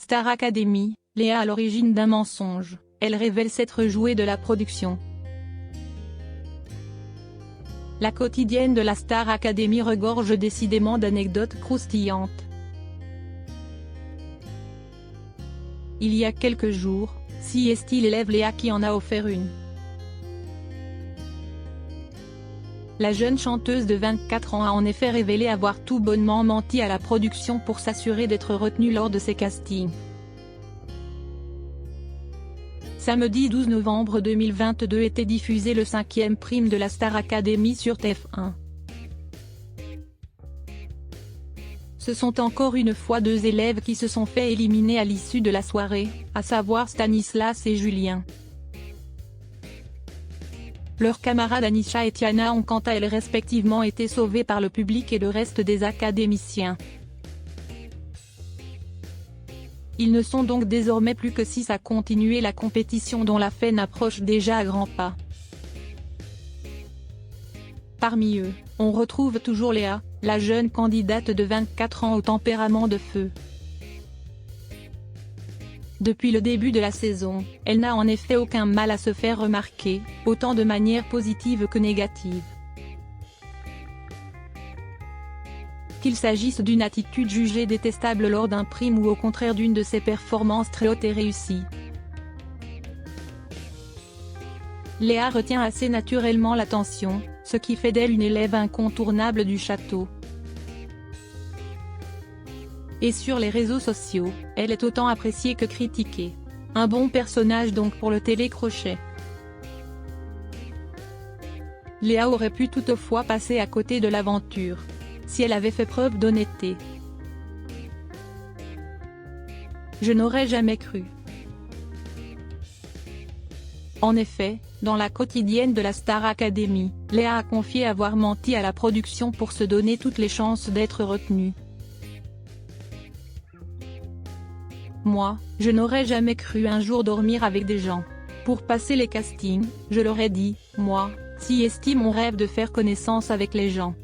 Star Academy, Léa à l'origine d'un mensonge, elle révèle s'être jouée de la production. La quotidienne de la Star Academy regorge décidément d'anecdotes croustillantes. Il y a quelques jours, CST l'élève Léa qui en a offert une. La jeune chanteuse de 24 ans a en effet révélé avoir tout bonnement menti à la production pour s'assurer d'être retenue lors de ses castings. Samedi 12 novembre 2022 était diffusé le 5e prime de la Star Academy sur TF1. Ce sont encore une fois deux élèves qui se sont fait éliminer à l'issue de la soirée, à savoir Stanislas et Julien. Leurs camarades Anisha et Tiana ont quant à elles respectivement été sauvés par le public et le reste des académiciens. Ils ne sont donc désormais plus que 6 à continuer la compétition dont la fin approche déjà à grands pas. Parmi eux, on retrouve toujours Léa, la jeune candidate de 24 ans au tempérament de feu. Depuis le début de la saison, elle n'a en effet aucun mal à se faire remarquer, autant de manière positive que négative. Qu'il s'agisse d'une attitude jugée détestable lors d'un prime ou au contraire d'une de ses performances très hautes et réussies. Léa retient assez naturellement l'attention, ce qui fait d'elle une élève incontournable du château. Et sur les réseaux sociaux, elle est autant appréciée que critiquée. Un bon personnage donc pour le télécrochet. Léa aurait pu toutefois passer à côté de l'aventure, si elle avait fait preuve d'honnêteté. Je n'aurais jamais cru. En effet, dans la quotidienne de la Star Academy, Léa a confié avoir menti à la production pour se donner toutes les chances d'être retenue. Moi, je n'aurais jamais cru un jour dormir avec des gens. Pour passer les castings, je leur ai dit, moi, si estime mon rêve de faire connaissance avec les gens.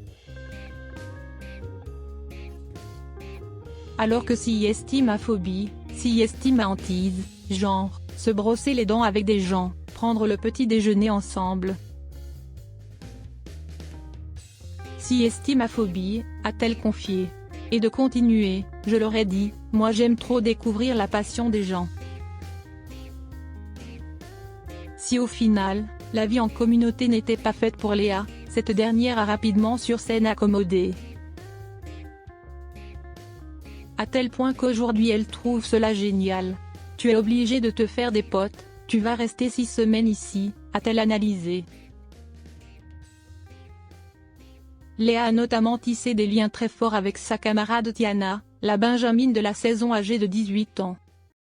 Alors que si estime ma phobie, si estime ma hantise, genre, se brosser les dents avec des gens, prendre le petit déjeuner ensemble. Si estime ma phobie, a-t-elle confié. Et de continuer, je leur ai dit, moi j'aime trop découvrir la passion des gens. Si au final, la vie en communauté n'était pas faite pour Léa, cette dernière a rapidement sur scène accommodé. À tel point qu'aujourd'hui elle trouve cela génial. Tu es obligé de te faire des potes, tu vas rester 6 semaines ici, a-t-elle analysé. Léa a notamment tissé des liens très forts avec sa camarade Tiana, la benjamine de la saison âgée de 18 ans.